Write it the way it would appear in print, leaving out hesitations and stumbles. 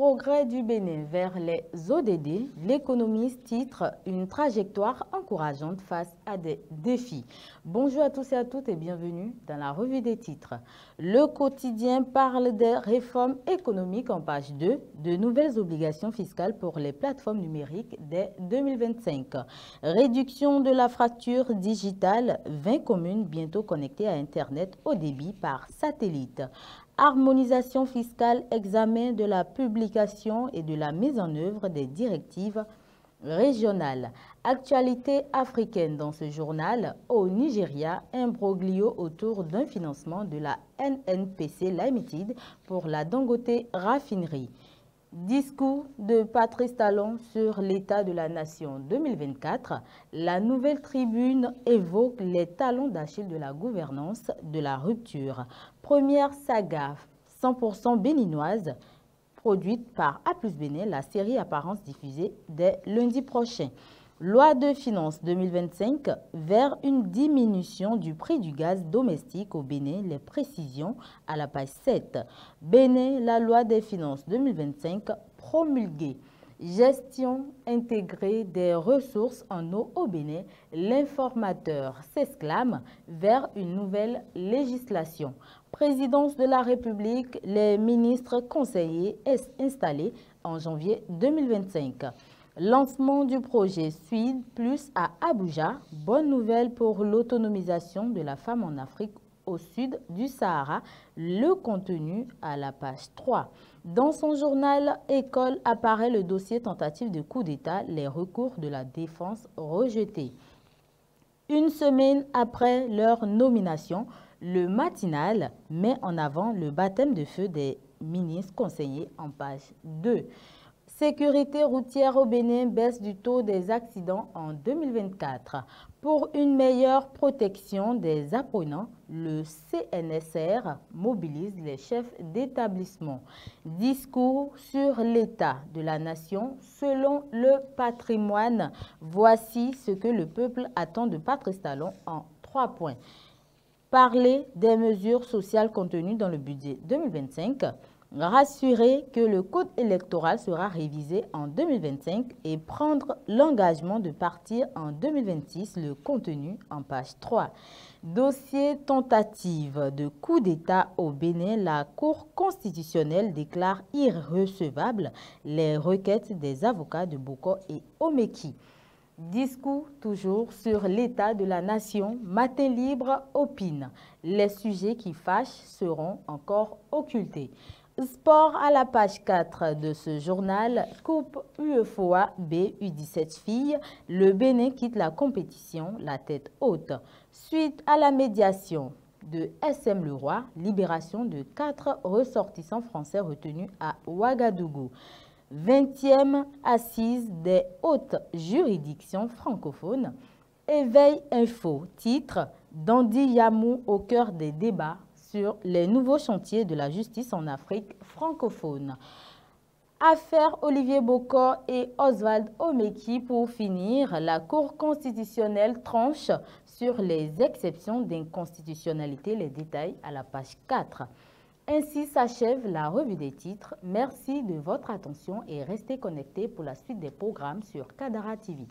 Progrès du Bénin vers les ODD, l'économiste titre « Une trajectoire encourageante face à des défis ». Bonjour à tous et à toutes et bienvenue dans la revue des titres. Le quotidien parle des réformes économiques en page 2, de nouvelles obligations fiscales pour les plateformes numériques dès 2025. Réduction de la fracture digitale, 20 communes bientôt connectées à Internet haut débit par satellite. Harmonisation fiscale, examen de la publication et de la mise en œuvre des directives régionales. Actualité africaine dans ce journal, au Nigeria, imbroglio autour d'un financement de la NNPC Limited pour la Dangote raffinerie. Discours de Patrice Talon sur l'état de la nation 2024. La nouvelle tribune évoque les talons d'Achille de la gouvernance de la rupture. Première saga 100% béninoise produite par A+ Bénin, la série Apparence diffusée dès lundi prochain. Loi de finances 2025 vers une diminution du prix du gaz domestique au Bénin, les précisions à la page 7. Bénin, la loi des finances 2025 promulguée. Gestion intégrée des ressources en eau au Bénin, l'informateur s'exclame vers une nouvelle législation. Présidence de la République, les ministres conseillers installés en janvier 2025. Lancement du projet Suid Plus à Abuja. Bonne nouvelle pour l'autonomisation de la femme en Afrique au sud du Sahara. Le contenu à la page 3. Dans son journal École apparaît le dossier tentative de coup d'État, les recours de la défense rejetés. Une semaine après leur nomination, le matinal met en avant le baptême de feu des ministres conseillers en page 2. Sécurité routière au Bénin, baisse du taux des accidents en 2024. Pour une meilleure protection des apprenants, le CNSR mobilise les chefs d'établissement. Discours sur l'état de la nation selon le patrimoine. Voici ce que le peuple attend de Patrice Talon en 3 points. Parler des mesures sociales contenues dans le budget 2025. Rassurer que le code électoral sera révisé en 2025 et prendre l'engagement de partir en 2026, le contenu en page 3. Dossier tentative de coup d'État au Bénin, la Cour constitutionnelle déclare irrecevables les requêtes des avocats de Boko et Omeki. Discours toujours sur l'état de la nation, Matin Libre opine. Les sujets qui fâchent seront encore occultés. Sport à la page 4 de ce journal, Coupe UEFOA B U17 filles, le Bénin quitte la compétition, la tête haute. Suite à la médiation de SM Leroy, libération de 4 ressortissants français retenus à Ouagadougou. 20e assise des hautes juridictions francophones. Éveil Info, titre Dandy Yamou au cœur des débats sur les nouveaux chantiers de la justice en Afrique francophone. Affaire Olivier Bokor et Oswald Omeki pour finir, la Cour constitutionnelle tranche sur les exceptions d'inconstitutionnalité, les détails à la page 4. Ainsi s'achève la revue des titres. Merci de votre attention et restez connectés pour la suite des programmes sur Kadara TV.